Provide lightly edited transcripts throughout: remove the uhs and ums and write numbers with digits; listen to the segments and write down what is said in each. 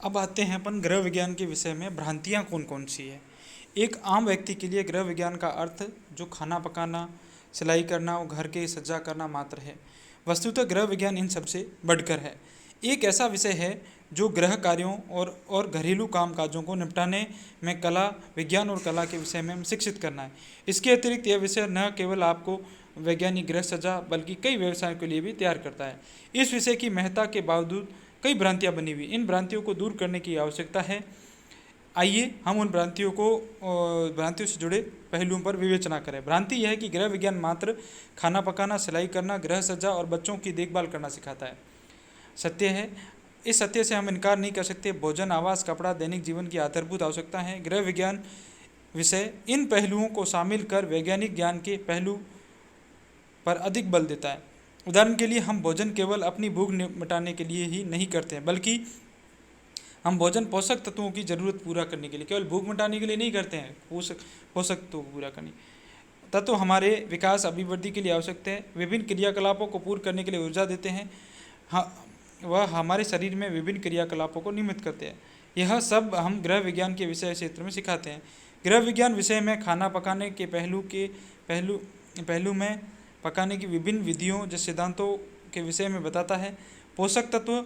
अब आते हैं अपन गृह विज्ञान के विषय में, भ्रांतियाँ कौन कौन सी है। एक आम व्यक्ति के लिए गृह विज्ञान का अर्थ जो खाना पकाना, सिलाई करना और घर के सज्जा करना मात्र है। वस्तुतः गृह विज्ञान इन सबसे बढ़कर है। एक ऐसा विषय है जो गृह कार्यों और घरेलू कामकाजों को निपटाने में कला, विज्ञान और कला के विषय में हम शिक्षित करना है। इसके अतिरिक्त यह विषय न केवल आपको वैज्ञानिक गृह सज्जा बल्कि कई व्यवसायों के लिए भी तैयार करता है। इस विषय की महत्ता के बावजूद कई भ्रांतियां बनी हुई, इन भ्रांतियों को दूर करने की आवश्यकता है। आइए हम उन भ्रांतियों से जुड़े पहलुओं पर विवेचना करें। भ्रांति यह है कि गृह विज्ञान मात्र खाना पकाना, सिलाई करना, गृह सज्जा और बच्चों की देखभाल करना सिखाता है। सत्य है, इस सत्य से हम इनकार नहीं कर सकते। भोजन, आवास, कपड़ा दैनिक जीवन की आधारभूत आवश्यकता है। गृह विज्ञान विषय इन पहलुओं को शामिल कर वैज्ञानिक ज्ञान के पहलू पर अधिक बल देता है। उदाहरण के लिए हम भोजन केवल अपनी भूख मिटाने के लिए ही नहीं करते हैं, बल्कि हम भोजन पोषक तत्वों की ज़रूरत पूरा करने के लिए, केवल भूख मिटाने के लिए नहीं करते हैं, पोषक तत्वों को पूरा करने तत्व हमारे विकास अभिवृद्धि के लिए आवश्यक है। विभिन्न क्रियाकलापों को पूर्ण करने के लिए ऊर्जा देते हैं। वह हमारे शरीर में विभिन्न क्रियाकलापों को नियमित करते हैं। यह सब हम गृह विज्ञान के विषय क्षेत्र में सिखाते हैं। गृह विज्ञान विषय में खाना पकाने के पहलू में पकाने की विभिन्न विधियों जैसे सिद्धांतों के विषय में बताता है। पोषक तत्व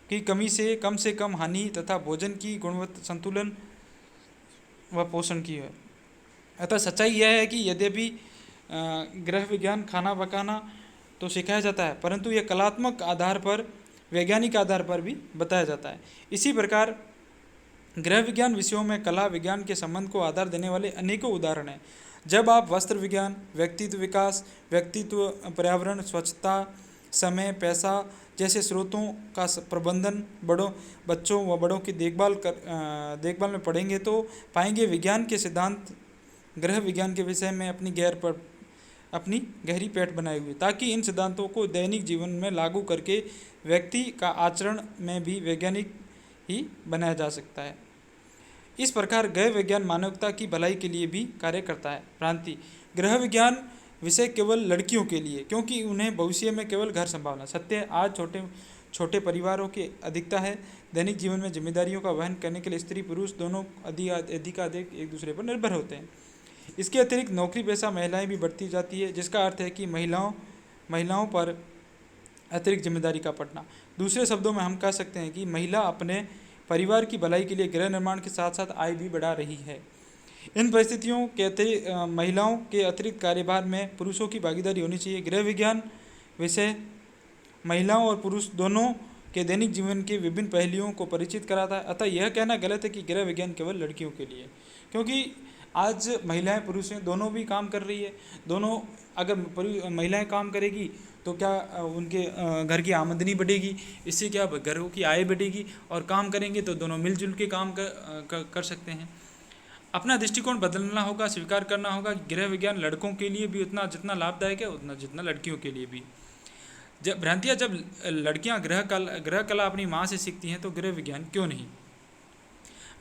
की कमी से कम हानि तथा भोजन की गुणवत्ता, संतुलन व पोषण की है। अतः सच्चाई यह है कि यद्यपि गृह विज्ञान खाना पकाना तो सिखाया जाता है, परंतु यह कलात्मक आधार पर, वैज्ञानिक आधार पर भी बताया जाता है। इसी प्रकार गृह विज्ञान विषयों में कला विज्ञान के संबंध को आधार देने वाले अनेकों उदाहरण हैं। जब आप वस्त्र विज्ञान, व्यक्तित्व विकास, व्यक्तित्व, पर्यावरण, स्वच्छता, समय, पैसा जैसे स्रोतों का प्रबंधन, बच्चों व बड़ों की देखभाल में पढ़ेंगे तो पाएंगे विज्ञान के सिद्धांत गृह विज्ञान के विषय में अपनी गहरी पैठ बनाए हुए, ताकि इन सिद्धांतों को दैनिक जीवन में लागू करके व्यक्ति का आचरण में भी वैज्ञानिक ही बनाया जा सकता है। इस प्रकार गृह विज्ञान मानवता की भलाई के लिए भी कार्य करता है। भ्रांति, गृह विज्ञान विषय केवल लड़कियों के लिए, क्योंकि उन्हें भविष्य में केवल घर संभालना। सत्य, आज छोटे परिवारों की अधिकता है। दैनिक जीवन में जिम्मेदारियों का वहन करने के लिए स्त्री पुरुष दोनों अधिक एक दूसरे पर निर्भर होते हैं। इसके अतिरिक्त नौकरी पेशा महिलाएं भी बढ़ती जाती है, जिसका अर्थ है कि महिलाओं पर अतिरिक्त जिम्मेदारी का पड़ना। दूसरे शब्दों में हम कह सकते हैं कि महिला अपने परिवार की भलाई के लिए गृह निर्माण के साथ साथ आय भी बढ़ा रही है। इन परिस्थितियों के महिलाओं के अतिरिक्त कार्यभार में पुरुषों की भागीदारी होनी चाहिए। गृह विज्ञान विषय महिलाओं और पुरुष दोनों के दैनिक जीवन के विभिन्न पहलुओं को परिचित कराता है। अतः यह कहना गलत है कि गृह विज्ञान केवल लड़कियों के लिए, क्योंकि आज महिलाएं पुरुष हैं, दोनों भी काम कर रही है। दोनों, अगर महिलाएं काम करेगी तो क्या उनके घर की आमदनी बढ़ेगी, इससे क्या घरों की आय बढ़ेगी, और काम करेंगे तो दोनों मिलजुल के काम कर सकते हैं। अपना दृष्टिकोण बदलना होगा, स्वीकार करना होगा कि गृह विज्ञान लड़कों के लिए भी उतना जितना लाभदायक है उतना जितना लड़कियों के लिए भी। जब लड़कियां गृह कला अपनी माँ से सीखती हैं तो गृह विज्ञान क्यों नहीं।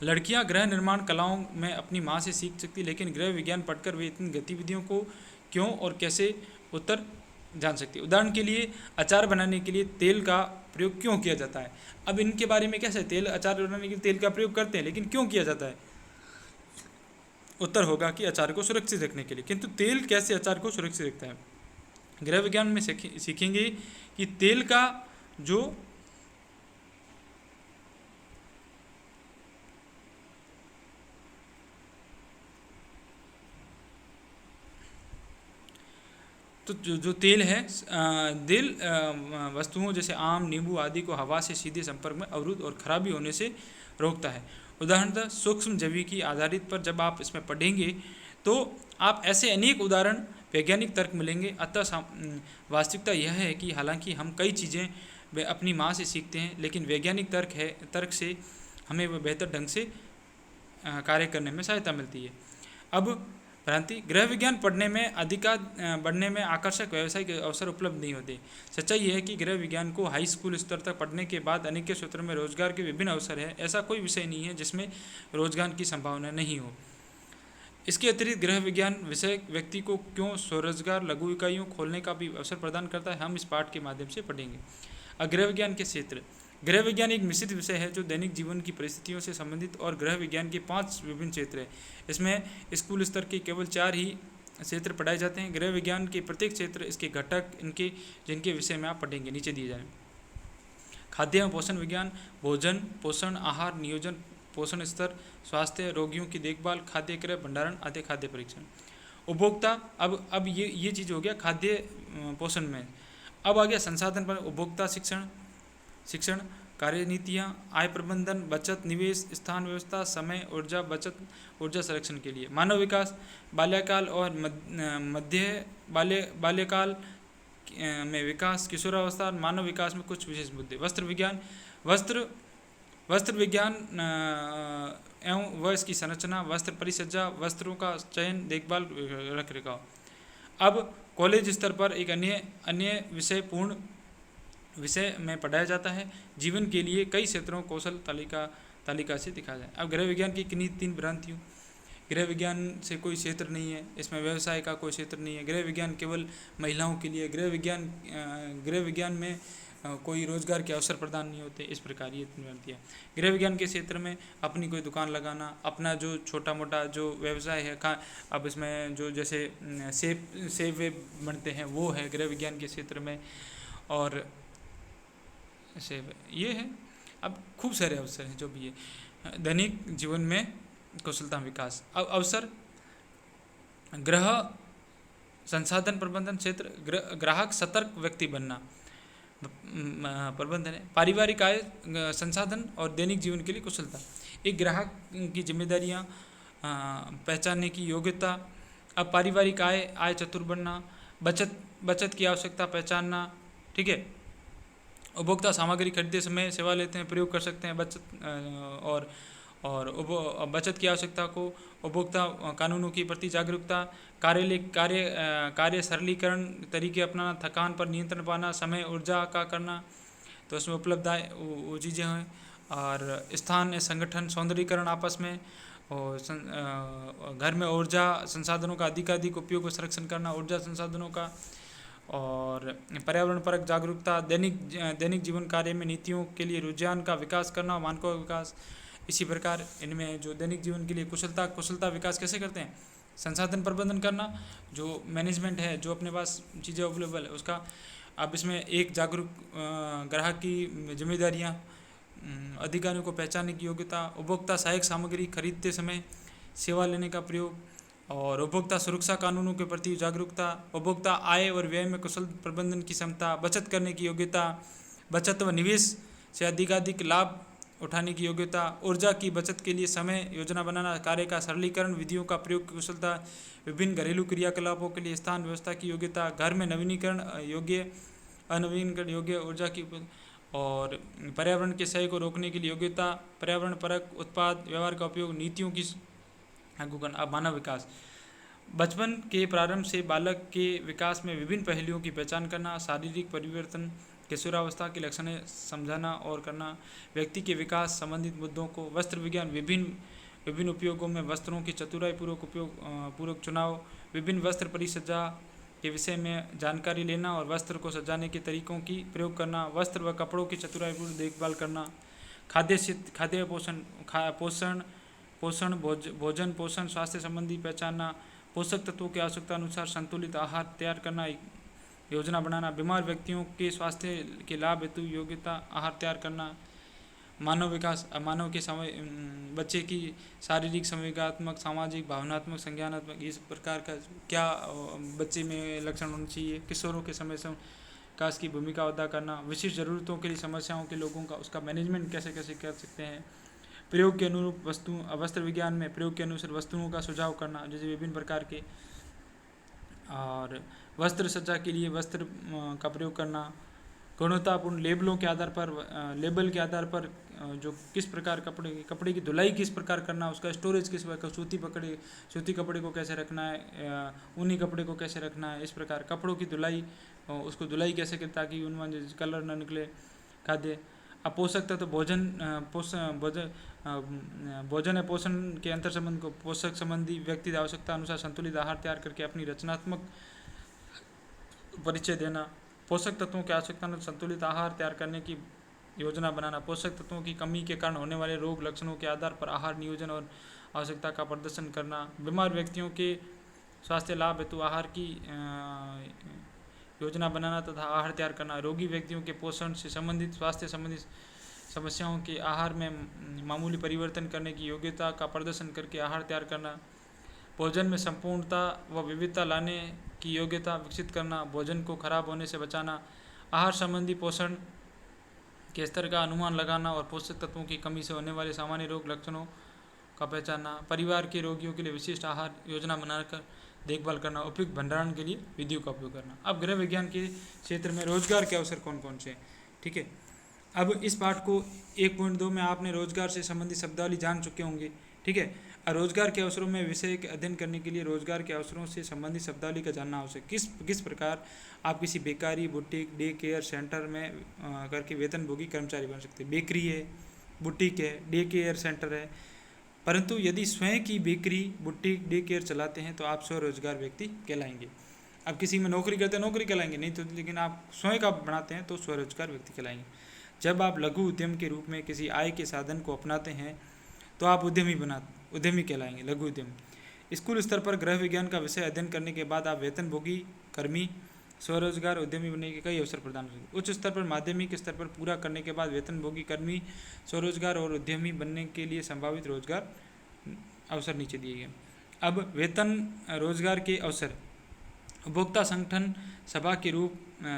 लड़कियां गृह निर्माण कलाओं में अपनी माँ से सीख सकती, लेकिन गृह विज्ञान पढ़कर वे इतनी गतिविधियों को क्यों और कैसे उत्तर जान सकती है। उदाहरण के लिए अचार बनाने के लिए तेल का प्रयोग क्यों किया जाता है। अब इनके बारे में कैसे, अचार बनाने के लिए तेल का प्रयोग करते हैं, लेकिन क्यों किया जाता है। उत्तर होगा कि अचार को सुरक्षित रखने के लिए। किंतु तेल कैसे अचार को सुरक्षित रखता है। गृह विज्ञान में सीखेंगे कि तेल का जो तेल है वस्तुओं जैसे आम, नींबू आदि को हवा से सीधे संपर्क में अवरुद्ध और खराबी होने से रोकता है। उदाहरणतः सूक्ष्म जैविकी आधारित पर जब आप इसमें पढ़ेंगे तो आप ऐसे अनेक उदाहरण वैज्ञानिक तर्क मिलेंगे। अतः वास्तविकता यह है कि हालांकि हम कई चीज़ें अपनी माँ से सीखते हैं, लेकिन वैज्ञानिक तर्क से हमें वह बेहतर ढंग से कार्य करने में सहायता मिलती है। अब भ्रांति, गृह विज्ञान बढ़ने में आकर्षक व्यावसायिक अवसर उपलब्ध नहीं होते। सच्चाई यह है कि गृह विज्ञान को हाई स्कूल स्तर तक पढ़ने के बाद अनेक क्षेत्रों में रोजगार के विभिन्न अवसर हैं। ऐसा कोई विषय नहीं है जिसमें रोजगार की संभावना नहीं हो। इसके अतिरिक्त गृह विज्ञान विषय व्यक्ति को क्यों स्वरोजगार, लघु इकाइयों खोलने का भी अवसर प्रदान करता है, हम इस पाठ के माध्यम से पढ़ेंगे। गृह विज्ञान के क्षेत्र, गृह विज्ञान एक मिश्रित विषय है जो दैनिक जीवन की परिस्थितियों से संबंधित और गृह विज्ञान के 5 विभिन्न क्षेत्र हैं। इसमें स्कूल स्तर के केवल 4 ही क्षेत्र पढ़ाए जाते हैं। गृह विज्ञान के प्रत्येक क्षेत्र, इसके घटक, इनके जिनके विषय में आप पढ़ेंगे नीचे दिए जाए। खाद्य एवं पोषण विज्ञान, भोजन, पोषण, आहार नियोजन, पोषण स्तर, स्वास्थ्य, रोगियों की देखभाल, खाद्य क्रय, भंडारण आदि, खाद्य परीक्षण। उपभोक्ता, अब ये चीज़ हो गया खाद्य पोषण में। अब आ गया संसाधन पर उपभोक्ता शिक्षण, कार्यनीतियाँ, आय प्रबंधन, बचत, निवेश, स्थान व्यवस्था, समय, ऊर्जा बचत, ऊर्जा संरक्षण के लिए। मानव विकास, बाल्यकाल और मध्य बाल्यकाल में विकास, किशोरावस्था, मानव विकास में कुछ विशेष मुद्दे। वस्त्र विज्ञान एवं व इसकी संरचना, वस्त्र परिसज्जा, वस्त्रों का चयन, देखभाल, रख रखाव। अब कॉलेज स्तर पर एक अन्य विषय में पढ़ाया जाता है। जीवन के लिए कई क्षेत्रों कौशल तालिका से दिखाया जाए। अब गृह विज्ञान की किन्हीं 3 भ्रांतियों। गृह विज्ञान से कोई क्षेत्र नहीं है, इसमें व्यवसाय का कोई क्षेत्र नहीं है। गृह विज्ञान केवल महिलाओं के लिए। गृह विज्ञान में कोई रोजगार के अवसर प्रदान नहीं होते। इस प्रकार ये भ्रांतियाँ। गृह विज्ञान के क्षेत्र में अपनी कोई दुकान लगाना, अपना जो छोटा मोटा जो व्यवसाय है, अब इसमें जो जैसे सेब वेब बनते हैं वो है गृह विज्ञान के क्षेत्र में, और सेब ये है। अब खूब सारे अवसर हैं जो भी है दैनिक जीवन में कौशलता विकास। अब अवसर, गृह संसाधन प्रबंधन क्षेत्र, ग्राहक सतर्क व्यक्ति बनना प्रबंधन है। पारिवारिक आय संसाधन और दैनिक जीवन के लिए कुशलता। एक ग्राहक की जिम्मेदारियां पहचानने की योग्यता। अब पारिवारिक आय चतुर बनना, बचत की आवश्यकता पहचानना, ठीक है। उपभोक्ता सामग्री खरीदते समय सेवा लेते हैं, प्रयोग कर सकते हैं और बचत की आवश्यकता को, उपभोक्ता कानूनों के प्रति जागरूकता, कार्य सरलीकरण तरीके अपनाना, थकान पर नियंत्रण पाना, समय ऊर्जा का करना, तो इसमें उपलब्ध आए वो चीज़ें हैं। और स्थान संगठन सौंदर्यीकरण आपस में, और घर में ऊर्जा संसाधनों का अधिकाधिक उपयोग व संरक्षण करना, ऊर्जा संसाधनों का, और पर्यावरण परक जागरूकता, दैनिक जीवन कार्य में नीतियों के लिए रुझान का विकास करना, मानकों का विकास। इसी प्रकार इनमें जो दैनिक जीवन के लिए कुशलता विकास कैसे करते हैं, संसाधन प्रबंधन करना, जो मैनेजमेंट है, जो अपने पास चीज़ें अवेलेबल है उसका। अब इसमें एक जागरूक ग्राहक की जिम्मेदारियां, अधिकारियों को पहचानने की योग्यता, उपभोक्ता सहायक सामग्री खरीदते समय सेवा लेने का प्रयोग, और उपभोक्ता सुरक्षा कानूनों के प्रति जागरूकता, उपभोक्ता आय और व्यय में कुशल प्रबंधन की क्षमता, बचत करने की योग्यता, बचत व निवेश से अधिकाधिक लाभ उठाने की योग्यता, ऊर्जा की बचत के लिए समय योजना बनाना, कार्य का सरलीकरण, विधियों का प्रयोग की कुशलता, विभिन्न घरेलू क्रियाकलापों के लिए स्थान व्यवस्था की योग्यता, घर में नवीनीकरण योग्य अनवीनीकरण योग्य ऊर्जा की, और पर्यावरण के क्षय को रोकने के लिए योग्यता, पर्यावरण परक उत्पाद व्यवहार का उपयोग, नीतियों की लागू करना। अब मानव विकास, बचपन के प्रारंभ से बालक के विकास में विभिन्न पहलुओं की पहचान करना, शारीरिक परिवर्तन, किशोरावस्था के लक्षण समझाना और करना, व्यक्ति के विकास संबंधित मुद्दों को। वस्त्र विज्ञान, विभिन्न उपयोगों में वस्त्रों की चतुराई पूर्वक चुनाव, विभिन्न वस्त्र परिसज्जा के विषय में जानकारी लेना और वस्त्र को सजाने के तरीकों की प्रयोग करना, वस्त्र व कपड़ों की चतुराईपूर्वक देखभाल करना। खाद्य पोषण, भोजन पोषण, स्वास्थ्य संबंधी पहचानना, पोषक तत्वों की आवश्यकता अनुसार संतुलित आहार तैयार करना, योजना बनाना, बीमार व्यक्तियों के स्वास्थ्य के लाभ हेतु योग्यता आहार तैयार करना। मानव विकास, मानव के बच्चे की शारीरिक, संवेगात्मक, सामाजिक, भावनात्मक, संज्ञानात्मक, इस प्रकार का क्या बच्चे में लक्षण होने चाहिए, किशोरों के समय विकास की भूमिका अदा करना, विशिष्ट ज़रूरतों के लिए समस्याओं के लोगों का उसका मैनेजमेंट कैसे कर सकते हैं। प्रयोग के अनुरूप वस्त्र विज्ञान में प्रयोग के अनुसार वस्तुओं का सुझाव करना, जैसे विभिन्न प्रकार के, और वस्त्र सज्जा के लिए वस्त्र का प्रयोग करना, गुणवत्तापूर्ण लेबल के आधार पर जो किस प्रकार कपड़े की धुलाई किस प्रकार करना, उसका स्टोरेज किस प्रकार, सूती कपड़े को कैसे रखना है, ऊनी कपड़े को कैसे रखना है, इस प्रकार कपड़ों की धुलाई, उसको धुलाई कैसे करें ताकि उनमें कलर न निकले। खाद्य, अब पोषक तत्व, भोजन है पोषण के अंतर संबंध को, पोषक संबंधी व्यक्ति आवश्यकता अनुसार संतुलित आहार तैयार करके अपनी रचनात्मक परिचय देना, पोषक तत्वों की आवश्यकता अनुसार संतुलित आहार तैयार करने की योजना बनाना, पोषक तत्वों की कमी के कारण होने वाले रोग लक्षणों के आधार पर आहार नियोजन और आवश्यकता का प्रदर्शन करना, बीमार व्यक्तियों के स्वास्थ्य लाभ हेतु आहार की योजना बनाना तथा आहार तैयार करना, रोगी व्यक्तियों के पोषण से संबंधित स्वास्थ्य संबंधित समस्याओं के आहार में मामूली परिवर्तन करने की योग्यता का प्रदर्शन करके आहार तैयार करना, भोजन में संपूर्णता व विविधता लाने की योग्यता विकसित करना, भोजन को खराब होने से बचाना, आहार संबंधी पोषण के स्तर का अनुमान लगाना और पोषक तत्वों की कमी से होने वाले सामान्य रोग लक्षणों का पहचानना, परिवार के रोगियों के लिए विशिष्ट आहार योजना बनाकर देखभाल करना, उपयुक्त भंडारण के लिए विधियों का उपयोग करना। अब गृह विज्ञान के क्षेत्र में रोजगार के अवसर कौन कौन से हैं, ठीक है। अब इस पाठ को 1.2 में आपने रोजगार से संबंधित शब्दावली जान चुके होंगे, ठीक है। रोजगार के अवसरों में विषय के अध्ययन करने के लिए रोजगार के अवसरों से संबंधित शब्दावली का जानना आवश्यक। किस प्रकार आप किसी बेकारी, बुटीक, डे केयर सेंटर में करके वेतनभोगी कर्मचारी बन सकते हैं। बेकरी है, बुटीक है, डे केयर सेंटर है, परंतु यदि स्वयं की बेकरी, बुटीक, डे केयर चलाते हैं तो आप स्वरोजगार व्यक्ति कहलाएंगे। अब किसी में नौकरी करते हैं नौकरी कहलाएंगे नहीं तो, लेकिन आप स्वयं का बनाते हैं तो स्वरोजगार व्यक्ति कहलाएंगे। जब आप लघु उद्यम के रूप में किसी आय के साधन को अपनाते हैं तो आप उद्यमी कहलाएंगे, लघु उद्यम। स्कूल स्तर पर गृह विज्ञान का विषय अध्ययन करने के बाद आप वेतनभोगी कर्मी, स्वरोजगार उद्यमी बनने के कई अवसर प्रदान करेंगे। उच्च स्तर पर माध्यमिक स्तर पर पूरा करने के बाद वेतनभोगी कर्मी, स्वरोजगार और उद्यमी बनने के लिए संभावित रोजगार अवसर नीचे दिए गए। अब वेतन रोजगार के अवसर, उपभोक्ता संगठन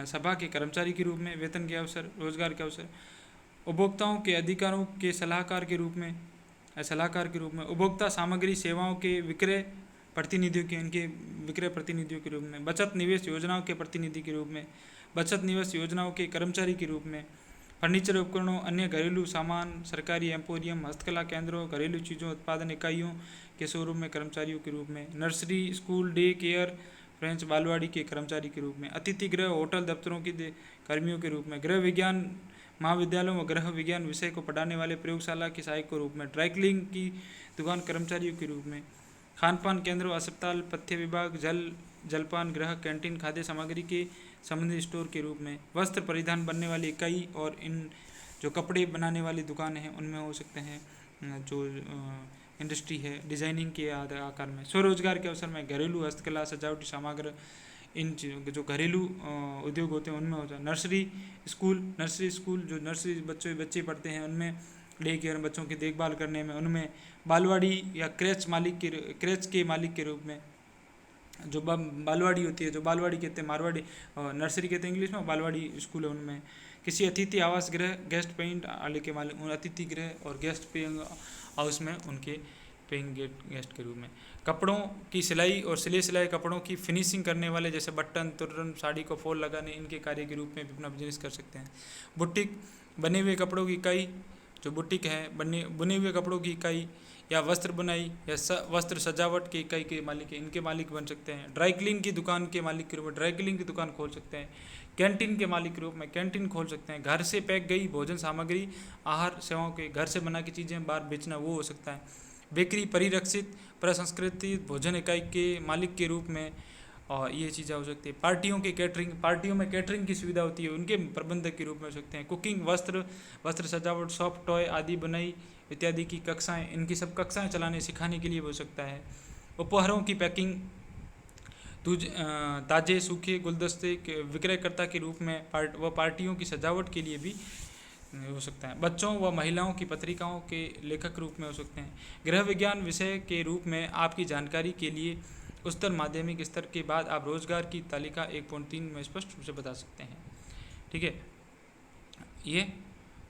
सभा के कर्मचारी के रूप में वेतन के अवसर, रोजगार के अवसर, उपभोक्ताओं के अधिकारों के सलाहकार के रूप में, उपभोक्ता सामग्री सेवाओं के विक्रय प्रतिनिधियों के रूप में, बचत निवेश योजनाओं के प्रतिनिधि के रूप में, बचत निवेश योजनाओं के कर्मचारी के रूप में, फर्नीचर उपकरणों, अन्य घरेलू सामान, सरकारी एम्पोरियम, हस्तकला केंद्रों, घरेलू चीज़ों उत्पादन इकाइयों के शोरूम में कर्मचारियों के रूप में, nursery, school, day care, French बालवाड़ी के कर्मचारी के रूप में, अतिथि गृह, होटल, दफ्तरों के कर्मियों के रूप में, गृह विज्ञान महाविद्यालयों में गृह विज्ञान विषय को पढ़ाने वाले प्रयोगशाला के सहायक के रूप में, ड्राई की दुकान कर्मचारियों के रूप में, खान पान केंद्रों, अस्पताल, पथ्य विभाग, जलपान गृह, कैंटीन, खाद्य सामग्री के संबंधित स्टोर के रूप में, वस्त्र परिधान बनने वाली इकाई और इन जो कपड़े बनाने वाली दुकानें हैं उनमें हो सकते हैं, जो इंडस्ट्री है डिज़ाइनिंग के आकार में। स्वरोजगार के अवसर में घरेलू हस्तकला, सजावटी सामग्री, इन जो घरेलू उद्योग होते हैं उनमें होता है। नर्सरी स्कूल जो नर्सरी बच्चे पढ़ते हैं उनमें, डे केयर बच्चों की देखभाल करने में उनमें, बालवाड़ी या क्रेच के मालिक के रूप में, जो बालवाड़ी होती है, जो बालवाड़ी कहते हैं मारवाड़ी, नर्सरी कहते हैं इंग्लिश में, बालवाड़ी स्कूल है उनमें, किसी अतिथि आवास गृह, गेस्ट पेइंग आले के मालिक, अतिथि गृह और गेस्ट पेइंग हाउस में उनके पेइंग गेस्ट के रूप में, कपड़ों की सिलाई और सिलाई कपड़ों की फिनिशिंग करने वाले, जैसे बटन, तुर्रन, साड़ी को फॉल लगाने, इनके कार्य के रूप में भी अपना बिजनेस कर सकते हैं। बुटीक, बने हुए कपड़ों की इकाई, जो बुटीक है बुने हुए कपड़ों की इकाई या वस्त्र बुनाई या वस्त्र सजावट की इकाई के मालिक, इनके मालिक बन सकते हैं। ड्राई क्लीन की दुकान के मालिक के रूप में ड्राई क्लीन की दुकान खोल सकते हैं। कैंटीन के मालिक के रूप में कैंटीन खोल सकते हैं। घर से पैक गई भोजन सामग्री, आहार सेवाओं के घर से बना की चीज़ें बाहर बेचना, वो हो सकता है। बेकरी, परिरक्षित प्रसंस्कृत भोजन इकाई के मालिक के रूप में, और ये चीज़ें हो सकती है। पार्टियों में कैटरिंग की सुविधा होती है, उनके प्रबंधक के रूप में हो सकते हैं। कुकिंग, वस्त्र सजावट, सॉफ्ट टॉय आदि बुनाई इत्यादि की कक्षाएं, इनकी सब कक्षाएं चलाने सिखाने के लिए हो सकता है। उपहारों की पैकिंग, ताजे सूखे गुलदस्ते के विक्रयकर्ता के रूप में, पार्टियों की सजावट के लिए भी हो सकता है। बच्चों व महिलाओं की पत्रिकाओं के लेखक रूप में हो सकते हैं। गृह विज्ञान विषय के रूप में आपकी जानकारी के लिए उच्चतर माध्यमिक स्तर के बाद आप रोजगार की तालिका 1.3 में स्पष्ट रूप से बता सकते हैं। ठीक है, ये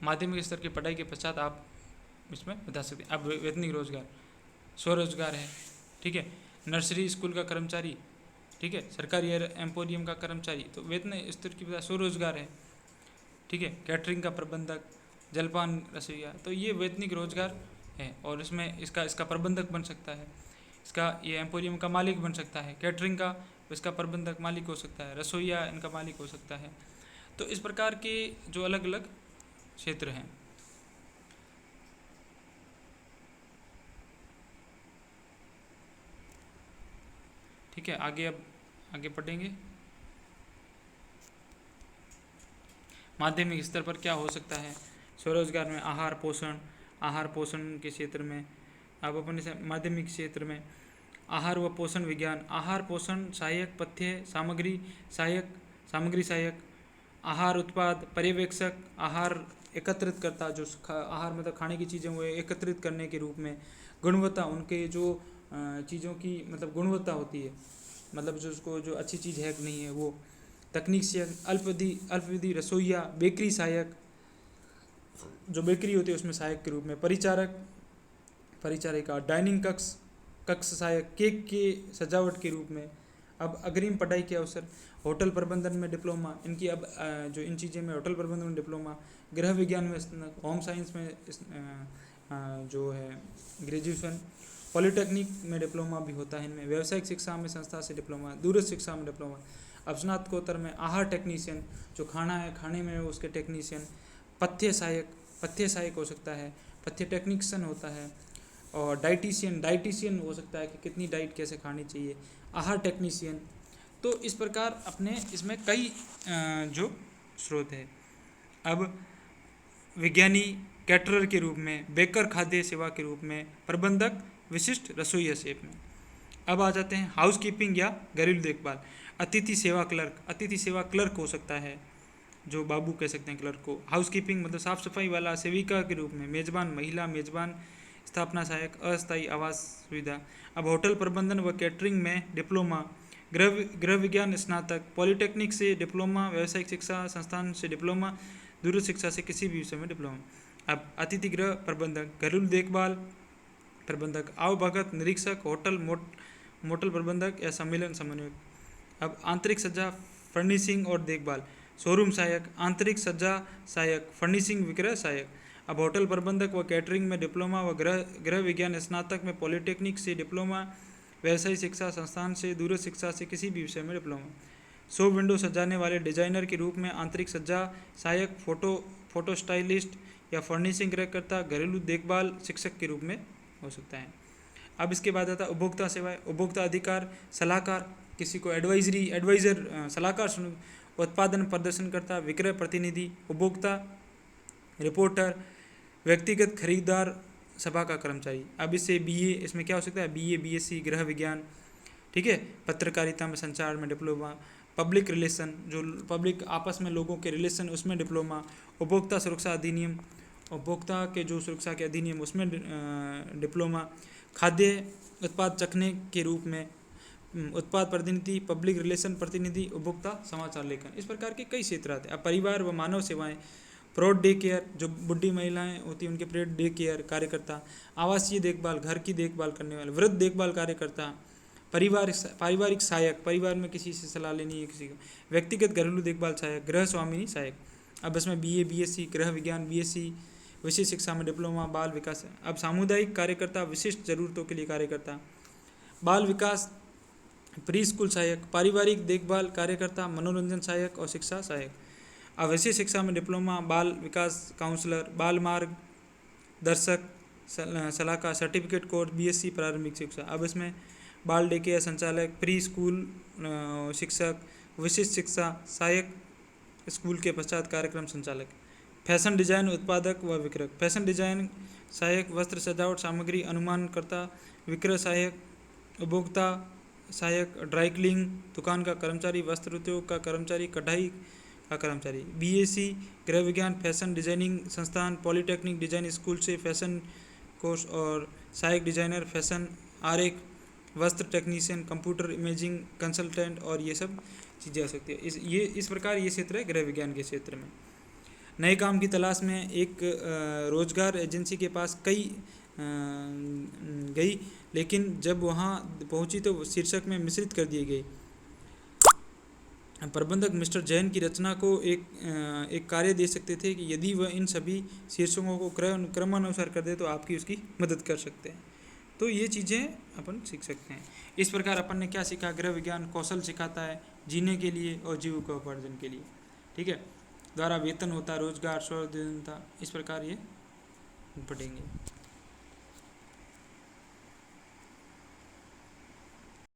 माध्यमिक स्तर की पढ़ाई के पश्चात आप इसमें बता सकते हैं। अब वेतनिक रोजगार, स्वरोजगार है, ठीक है। नर्सरी स्कूल का कर्मचारी, ठीक है, सरकारी एम्पोरियम का कर्मचारी, तो वेतन स्तर की स्वरोजगार है, ठीक है। कैटरिंग का प्रबंधक, जलपान रसोईया, तो ये वेतनिक रोजगार है और इसमें इसका प्रबंधक बन सकता है, इसका ये एम्पोरियम का मालिक बन सकता है, कैटरिंग का इसका प्रबंधक मालिक हो सकता है, रसोईया इनका मालिक हो सकता है। तो इस प्रकार के जो अलग अलग क्षेत्र हैं। ठीक है, आगे पढ़ेंगे। माध्यमिक स्तर पर क्या हो सकता है, स्वरोजगार में आहार पोषण के क्षेत्र में। अब अपन इसे माध्यमिक क्षेत्र में आहार व पोषण विज्ञान, आहार पोषण सहायक, पथ्य सामग्री सहायक, आहार उत्पाद पर्यवेक्षक, आहार एकत्रित करता, जो आहार मतलब खाने की चीज़ें वो एकत्रित करने के रूप में, गुणवत्ता उनके जो चीज़ों की मतलब गुणवत्ता होती है, मतलब जो उसको जो अच्छी चीज़ है कि नहीं है वो, तकनीशियन, अल्पविधि रसोइया, बेकरी सहायक, जो बेकरी होती है उसमें सहायक के रूप में, परिचारिका, डाइनिंग कक्ष सहायक, केक के सजावट के रूप में। अब अग्रिम पढ़ाई के अवसर, होटल प्रबंधन में डिप्लोमा, इनकी अब जो इन चीज़ें में होटल प्रबंधन में डिप्लोमा, गृह विज्ञान में स्नातक, होम साइंस में जो है ग्रेजुएशन, पॉलिटेक्निक में डिप्लोमा भी होता है इनमें, व्यावसायिक शिक्षा में संस्था से डिप्लोमा, दूरस्थ शिक्षा में डिप्लोमा। अब स्नातकोत्तर में आहार टेक्नीशियन, जो खाना है खाने में उसके टेक्नीशियन, पथ्य सहायक हो सकता है, पथ्य टेक्नीशियन होता है, और डाइटिशियन हो सकता है कि कितनी डाइट कैसे खानी चाहिए, आहार टेक्नीशियन। तो इस प्रकार अपने इसमें कई जो स्रोत है। अब विज्ञानी कैटरर के रूप में, बेकर खाद्य सेवा के रूप में, प्रबंधक विशिष्ट रसोइया शेफ में। अब आ जाते हैं हाउसकीपिंग या घरेलू देखभाल, अतिथि सेवा क्लर्क हो सकता है, जो बाबू कह सकते हैं क्लर्क को। हाउसकीपिंग मतलब साफ सफाई वाला, सेविका के रूप में, मेजबान स्थापना सहायक, अस्थायी आवास सुविधा। अब होटल प्रबंधन व कैटरिंग में डिप्लोमा, गृह विज्ञान स्नातक, पॉलिटेक्निक से डिप्लोमा, व्यावसायिक शिक्षा संस्थान से डिप्लोमा, दूरस्थ शिक्षा से किसी भी विषय में डिप्लोमा। अब अतिथि गृह प्रबंधक, घरेलू देखभाल प्रबंधक, आवभगत निरीक्षक, मोटल प्रबंधक या सम्मेलन समन्वयक। अब आंतरिक सज्जा फर्निशिंग और देखभाल, शोरूम सहायक, आंतरिक सज्जा सहायक, फर्निशिंग विक्रय सहायक। अब होटल प्रबंधक व कैटरिंग में डिप्लोमा व गृह विज्ञान स्नातक में पॉलिटेक्निक से डिप्लोमा, व्यवसायिक शिक्षा संस्थान से, दूरस्थ शिक्षा से किसी भी विषय में डिप्लोमा। शो विंडो सजाने वाले डिजाइनर के रूप में आंतरिक सज्जा सहायक, फोटो स्टाइलिस्ट या फर्निशिंग गृहकर्ता, घरेलू देखभाल शिक्षक के रूप में हो सकता है। अब इसके बाद आता है उपभोक्ता सेवाएं, उपभोक्ता अधिकार सलाहकार, किसी को एडवाइजर सलाहकार, उत्पादन प्रदर्शनकर्ता, विक्रय प्रतिनिधि, उपभोक्ता रिपोर्टर, व्यक्तिगत खरीदार सभा का कर्मचारी। अब इससे बीए, इसमें क्या हो सकता है, बीए, बीएससी गृह विज्ञान, ठीक है, पत्रकारिता में, संचार में डिप्लोमा, पब्लिक रिलेशन, जो पब्लिक आपस में लोगों के रिलेशन उसमें डिप्लोमा, उपभोक्ता सुरक्षा अधिनियम, उपभोक्ता के जो सुरक्षा के अधिनियम उसमें डिप्लोमा, खाद्य उत्पाद चखने के रूप में, उत्पाद प्रतिनिधि, पब्लिक रिलेशन प्रतिनिधि, उपभोक्ता समाचार लेखन। इस प्रकार के कई क्षेत्र आते हैं। अब परिवार व मानव सेवाएं, प्रौढ़ डे केयर, जो बुढ़ी महिलाएं होती हैं उनके प्रौढ़ डे केयर कार्यकर्ता, आवासीय देखभाल, घर की देखभाल करने वाले, वृद्ध देखभाल कार्यकर्ता, पारिवारिक सहायक, परिवार में किसी से सलाह लेनी है किसी को, व्यक्तिगत घरेलू देखभाल सहायक, गृह स्वामिनी सहायक। अब इसमें बीए, बीएससी गृह विज्ञान, बीएससी विशेष शिक्षा में डिप्लोमा, बाल विकास। अब सामुदायिक कार्यकर्ता, विशिष्ट जरूरतों के लिए कार्यकर्ता, बाल विकास प्री स्कूल सहायक, पारिवारिक देखभाल कार्यकर्ता, मनोरंजन सहायक और शिक्षा सहायक। अब विशेष शिक्षा में डिप्लोमा, बाल विकास काउंसलर, बाल मार्ग दर्शक सलाहकार, सर्टिफिकेट कोर्स, बीएससी प्रारंभिक शिक्षा। अब इसमें बाल डे केयर संचालक, प्री स्कूल शिक्षक, विशिष्ट शिक्षा सहायक, स्कूल के पश्चात कार्यक्रम संचालक, फैशन डिजाइन उत्पादक व विक्रय, फैशन डिजाइन सहायक, वस्त्र सजावट सामग्री अनुमानकर्ता, विक्रय सहायक, उपभोक्ता सहायक, ड्राई क्लीनिंग दुकान का कर्मचारी, वस्त्र उद्योग का कर्मचारी, कढ़ाई का कर्मचारी। बीएससी गृह विज्ञान, फैशन डिजाइनिंग संस्थान, पॉलिटेक्निक डिजाइन स्कूल से फैशन कोर्स और सहायक डिजाइनर, फैशन आरेख, वस्त्र टेक्नीशियन, कंप्यूटर इमेजिंग कंसल्टेंट, और ये सब चीज़ें आ सकती है। इस प्रकार ये क्षेत्र है गृह विज्ञान के क्षेत्र में। नए काम की तलाश में एक रोजगार एजेंसी के पास गई, लेकिन जब वहाँ पहुँची तो शीर्षक में मिश्रित कर दिए गए। प्रबंधक मिस्टर जैन की रचना को एक कार्य दे सकते थे कि यदि वह इन सभी शीर्षकों को क्रमानुसार कर दे तो आपकी उसकी मदद कर सकते हैं। तो ये चीज़ें अपन सीख सकते हैं। इस प्रकार अपन ने क्या सीखा, गृह विज्ञान कौशल सिखाता है जीने के लिए और जीविकोपार्जन के लिए, ठीक है, द्वारा वेतन होता है, रोजगार, स्वावलंबनता, इस प्रकार ये पढ़ेंगे।